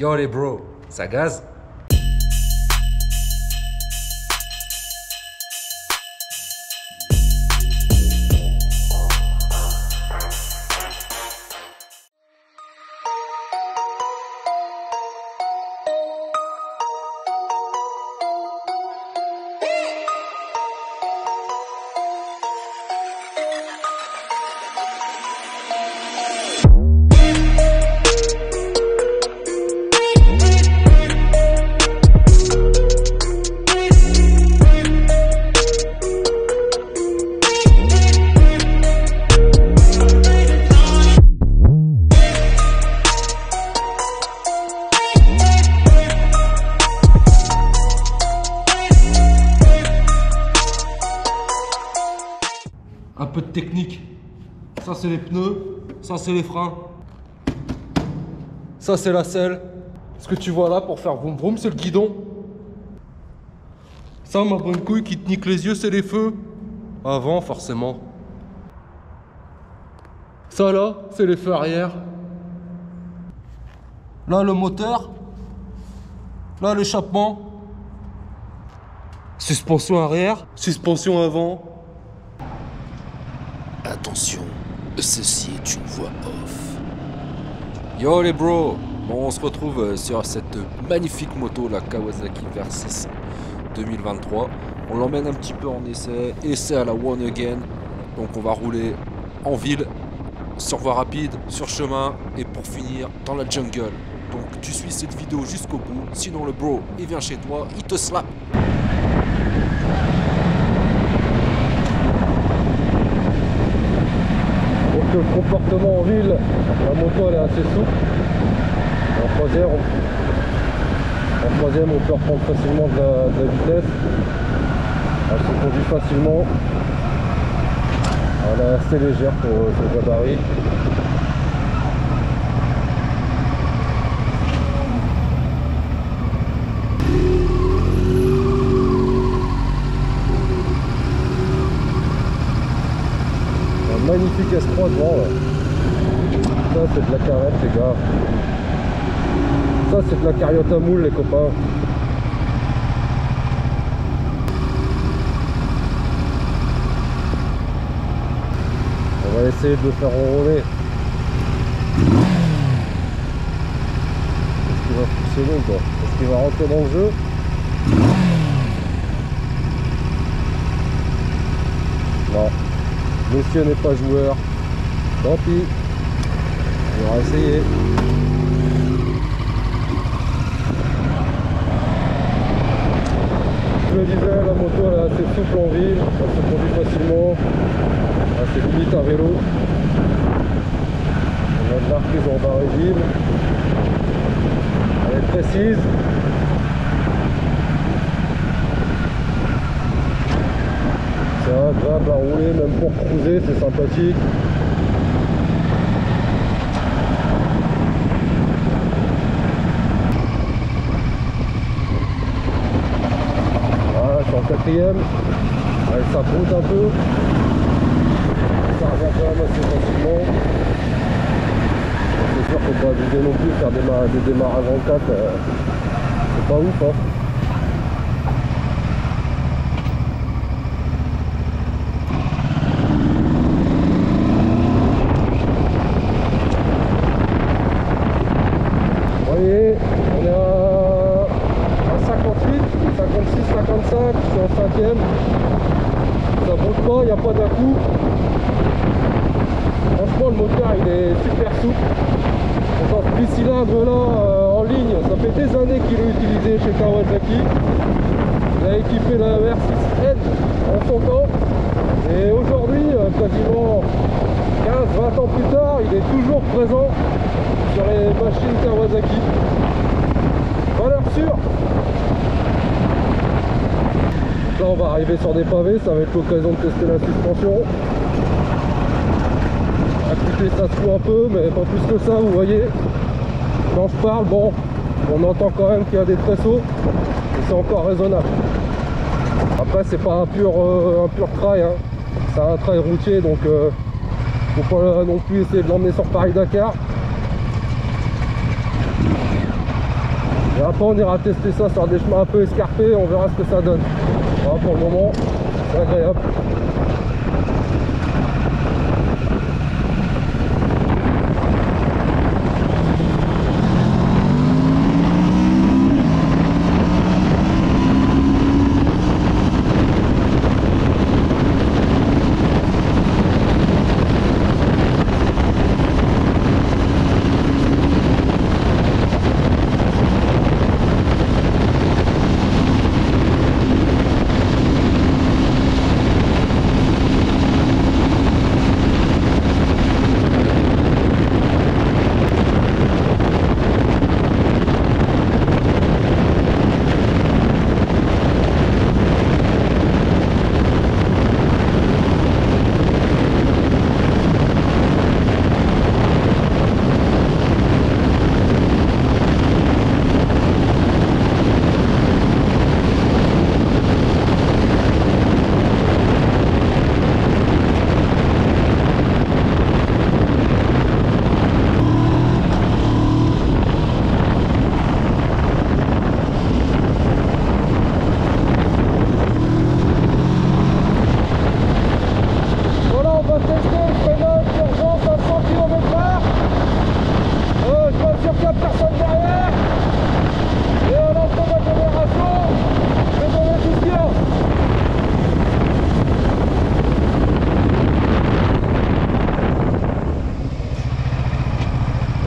Yo les bros, ça gaze? Un peu de technique. Ça c'est les pneus, ça c'est les freins. Ça c'est la selle. Ce que tu vois là pour faire vroom vroom, c'est le guidon. Ça, ma bonne couille qui te nique les yeux, c'est les feux. Avant forcément. Ça là, c'est les feux arrière. Là le moteur. Là l'échappement. Suspension arrière, suspension avant. Attention, ceci est une voix off. Yo les bros, bon, on se retrouve sur cette magnifique moto, la Kawasaki Versys 2023. On l'emmène un petit peu en essai à la One Again. Donc on va rouler en ville, sur voie rapide, sur chemin et pour finir dans la jungle. Donc tu suis cette vidéo jusqu'au bout, sinon le bro il vient chez toi, il te slap. Le comportement en ville, la moto elle est assez souple. En troisième, on peut reprendre facilement de la vitesse. Elle se conduit facilement. Elle est assez légère pour son gabarit. Magnifique S3 devant là. Ça c'est de la carrette les gars. Ça c'est de la cariote à moule les copains. On va essayer de le faire enrôler. Est-ce qu'il va fonctionner ou pas? Est-ce qu'il va rentrer dans le jeu? Non. Monsieur n'est pas joueur, tant pis, on va essayer. Je le disais, la moto elle est assez souple en ville, elle se conduit facilement, c'est limite un vélo. On a de la reprise en bas régime, elle est précise. C'est agréable à rouler, même pour cruiser, c'est sympathique. Voilà, je suis en quatrième. Allez, ça broute un peu. Ça revient quand même assez facilement. C'est sûr qu'on peut pas abuser non plus, faire des démarrages en 4, c'est pas ouf hein. On est à 58, 56, 55, je suis en 5ème. Ça broute pas, il n'y a pas d'un-coup. Franchement le moteur il est super souple. Encore ce cylindre là en ligne, ça fait des années qu'il est utilisé chez Kawasaki. Il a équipé la R6N en son temps. Et aujourd'hui, quasiment 15-20 ans plus tard, il est toujours présent sur les machines Kawasaki. Valeur sûre. Là on va arriver sur des pavés, ça va être l'occasion de tester la suspension. À côté ça se fout un peu, mais pas plus que ça, vous voyez. Quand je parle, bon, on entend quand même qu'il y a des tresseaux, et c'est encore raisonnable. Après c'est pas un pur trail, hein. C'est un trail routier, donc faut pas non plus essayer de l'emmener sur Paris-Dakar. Après on ira tester ça sur des chemins un peu escarpés, on verra ce que ça donne. Voilà, pour le moment, c'est agréable.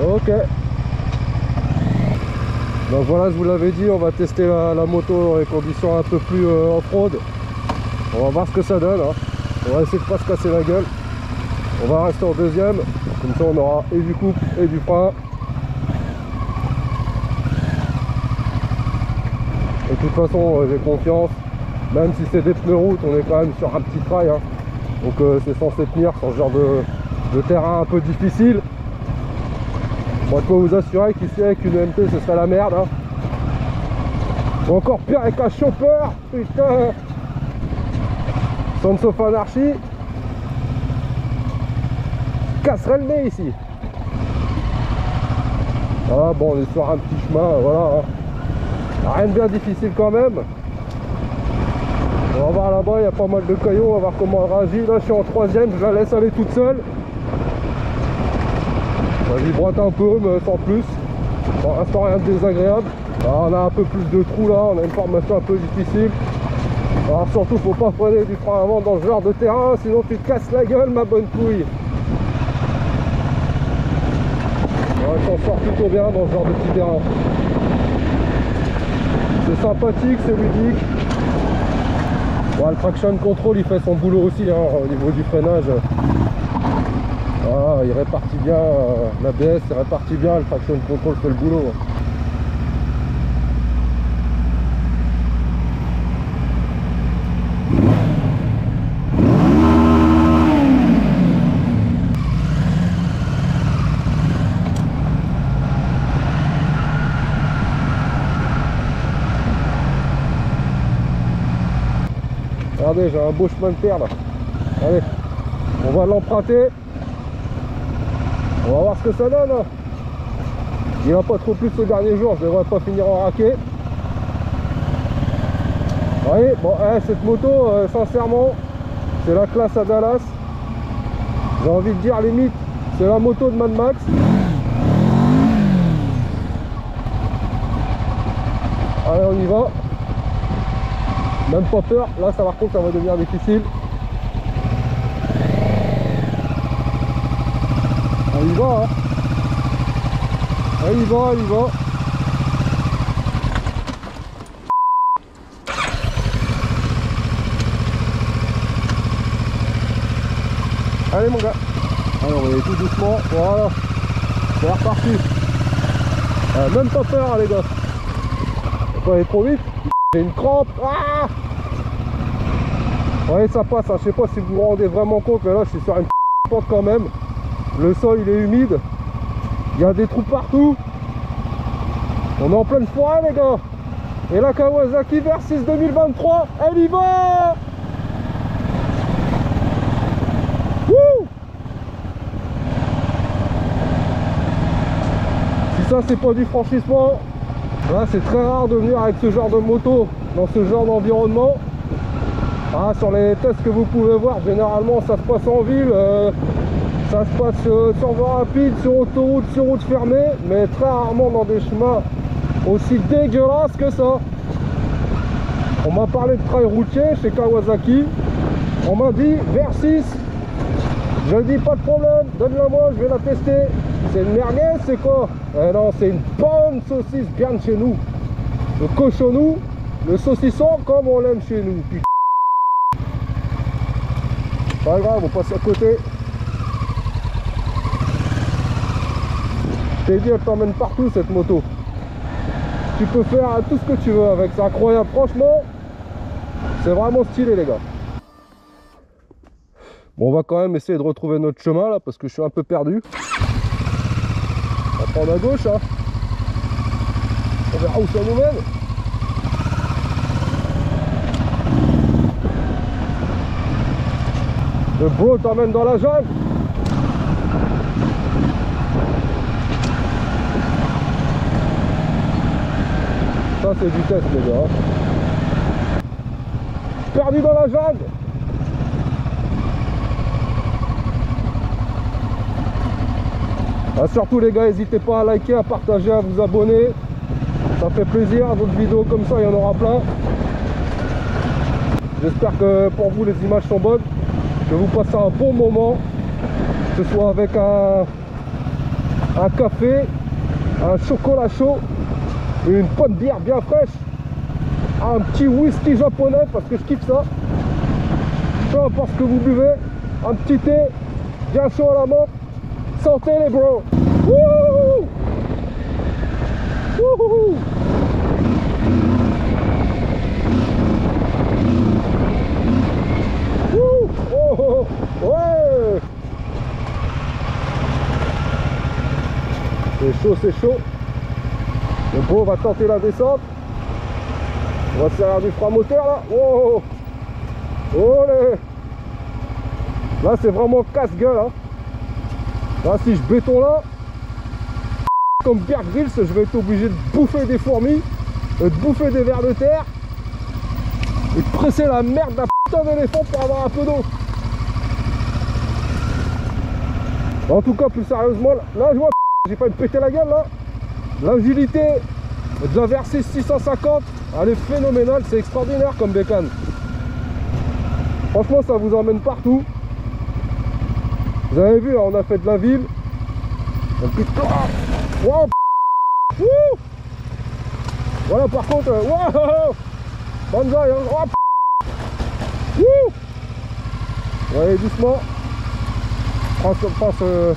Ok. Donc voilà, je vous l'avais dit, on va tester la moto dans les conditions un peu plus off-road. On va voir ce que ça donne. Hein. On va essayer de pas se casser la gueule. On va rester en deuxième. Comme ça on aura et du couple et du frein. Et de toute façon j'ai confiance. Même si c'est des pneus route, on est quand même sur un petit trail. Hein. Donc c'est censé tenir sur ce genre de terrain un peu difficile. Bon, je peux vous assurer qu'ici avec une MT ce serait la merde. Hein. Ou encore pire avec un chopper. Putain. Sons of Anarchy. Casserait le nez ici. Ah bon, on est sur un petit chemin, voilà. Hein. Rien de bien difficile quand même. On va voir là-bas, il y a pas mal de cailloux, on va voir comment elle réagit. Là je suis en troisième, je la laisse aller toute seule. Ça vibrate un peu, mais sans plus. Pour l'instant rien de désagréable. Alors, on a un peu plus de trous là, on a une formation un peu difficile. Alors surtout faut pas freiner du frein avant dans ce genre de terrain, sinon tu te casses la gueule ma bonne couille. On s'en sort plutôt bien dans ce genre de petit terrain. C'est sympathique, c'est ludique. Bon, le traction control il fait son boulot aussi hein, au niveau du freinage. Voilà, il répartit bien, l'ABS il répartit bien, le traction control fait le boulot. Regardez, j'ai un beau chemin de terre là. Allez, on va l'emprunter. On va voir ce que ça donne. Hein. Il n'y en a pas trop plus ce dernier jour, je devrais pas finir en raquet. Vous voyez, bon, cette moto, sincèrement, c'est la classe à Dallas. J'ai envie de dire limite, c'est la moto de Mad Max. Allez, on y va. Même pas peur, là ça par contre ça va devenir difficile. On y va hein. On y va, on y va. Allez mon gars. Allez on va y aller tout doucement, voilà. C'est reparti. Même pas peur les gars. On va pas aller trop vite. J'ai une crampe. Ah ouais ça passe, hein. Je sais pas si vous vous rendez vraiment compte, mais là je suis sur une pente quand même. Le sol il est humide. Il y a des trous partout. On est en pleine forêt les gars. Et la Kawasaki Versys 2023, elle y va. Wouh. Si ça c'est pas du franchissement, Là, c'est très rare de venir avec ce genre de moto dans ce genre d'environnement. Ah, sur les tests que vous pouvez voir, généralement ça se passe en ville, ça se passe sur voie rapide, sur autoroute, sur route fermée, mais très rarement dans des chemins aussi dégueulasses que ça. On m'a parlé de trail routier chez Kawasaki, on m'a dit Versys, je dis pas de problème, donne-la moi, je vais la tester. C'est une merguez, c'est quoi? Non, c'est une bonne saucisse bien de chez nous. Le cochonou, le saucisson comme on l'aime chez nous. Putain. Pas grave, on passe à côté. Je t'ai dit, elle t'emmène partout cette moto. Tu peux faire tout ce que tu veux avec, c'est incroyable. Franchement, c'est vraiment stylé les gars. Bon, on va quand même essayer de retrouver notre chemin là parce que je suis un peu perdu. On va prendre à gauche, hein. On verra où ça nous mène. Le bro t'emmène dans la jungle. Ça c'est du test les gars. Perdu dans la jungle. Ah, surtout les gars, n'hésitez pas à liker, à partager, à vous abonner. Ça fait plaisir, d'autres vidéos comme ça, il y en aura plein. J'espère que pour vous les images sont bonnes, que vous passez un bon moment, que ce soit avec un café, un chocolat chaud, et une bonne bière bien fraîche, un petit whisky japonais parce que je kiffe ça. Peu importe ce que vous buvez, un petit thé bien chaud à la menthe. Santé les bros. Wouhou. Wouhou. Wouh. Oh, oh, oh. Ouais. C'est chaud, c'est chaud. Le bro va tenter la descente. On va se servir du frein moteur là. Oh, oh. Là c'est vraiment casse-gueule hein. Là si je béton là, comme Bear Grylls, je vais être obligé de bouffer des fourmis, de bouffer des vers de terre et de presser la merde d'un putain d'éléphant pour avoir un peu d'eau. En tout cas plus sérieusement, là je vois j'ai pas me péter la gueule là. L'agilité de la Versys 650, elle est phénoménale, c'est extraordinaire comme bécane. Franchement ça vous emmène partout. Vous avez vu, on a fait de la ville. Wow. Voilà par contre, wow. Banzai, hein. Oh. Allez doucement. Passe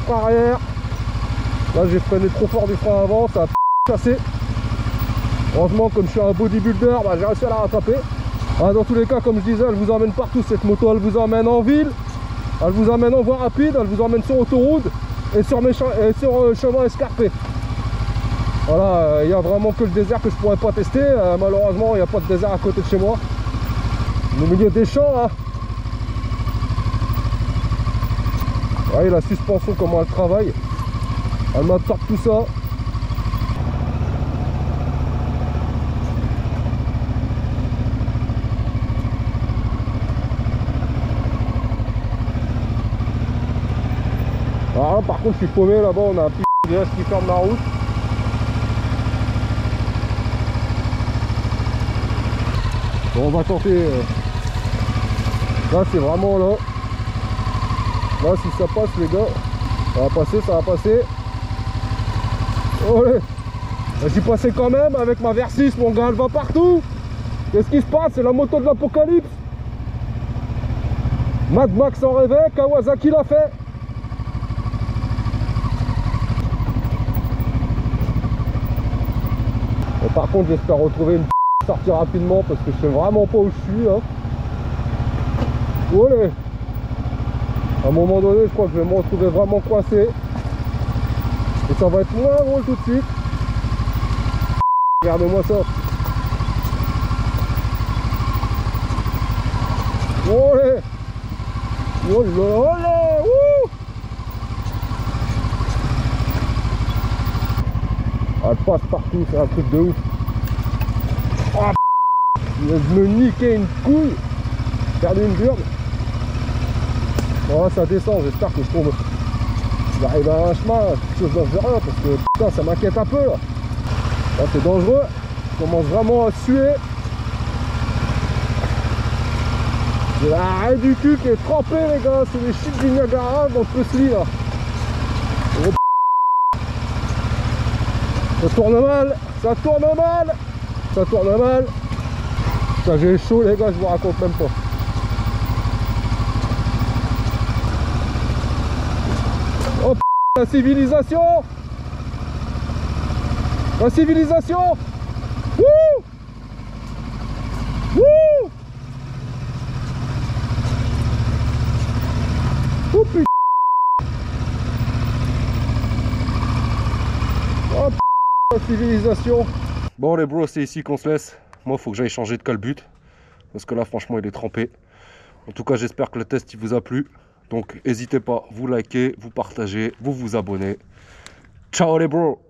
frein arrière. Là j'ai freiné trop fort du frein avant, ça a cassé. Heureusement comme je suis un bodybuilder, bah, j'ai réussi à la rattraper. Ah, dans tous les cas comme je disais, elle vous emmène partout cette moto, elle vous emmène en ville. Elle vous emmène en voie rapide, elle vous emmène sur autoroute et sur chemin escarpé. Voilà, il n'y a vraiment que le désert que je pourrais pas tester. Malheureusement, il n'y a pas de désert à côté de chez moi. Au milieu des champs, là. Vous voyez la suspension, comment elle travaille. Elle m'absorbe tout ça. Alors là, par contre je suis paumé là-bas, on a un petit qui ferme la route. Bon, on va tenter. Là c'est vraiment là. Là si ça passe les gars, ça va passer, ça va passer. Allez. Je suis passé quand même avec ma Versys, mon gars, elle va partout. Qu'est-ce qui se passe? C'est la moto de l'apocalypse. Mad Max en rêvait, Kawasaki l'a fait. Par contre j'espère retrouver une sortie rapidement parce que je sais vraiment pas où je suis hein. Allez. À un moment donné je crois que je vais me retrouver vraiment coincé. Et ça va être moins drôle tout de suite. Regardez-moi ça. Allez. Allez. Wouh. Elle passe partout, c'est un truc de ouf. Il vient de me niquer une couille. Perdu une burne. Bon là ça descend, j'espère que je tombe. J'arrive à un chemin, quelque chose dangereux parce que putain ça m'inquiète un peu là. Là c'est dangereux. Je commence vraiment à suer. J'ai l'arrêt du cul qui est trempé les gars, c'est les chutes du Niagara dans ce lit là. Ça tourne mal, ça tourne mal, ça tourne mal. Putain j'ai chaud les gars, je vous raconte même pas. Oh p***, la civilisation. La civilisation. Wouh. Wouh. Oh putain. Oh p***, la civilisation. Bon les bros, c'est ici qu'on se laisse. Moi faut que j'aille changer de calbut. Parce que là franchement il est trempé. En tout cas j'espère que le test il vous a plu. Donc n'hésitez pas, vous likez, vous partagez, vous vous abonnez. Ciao les bros.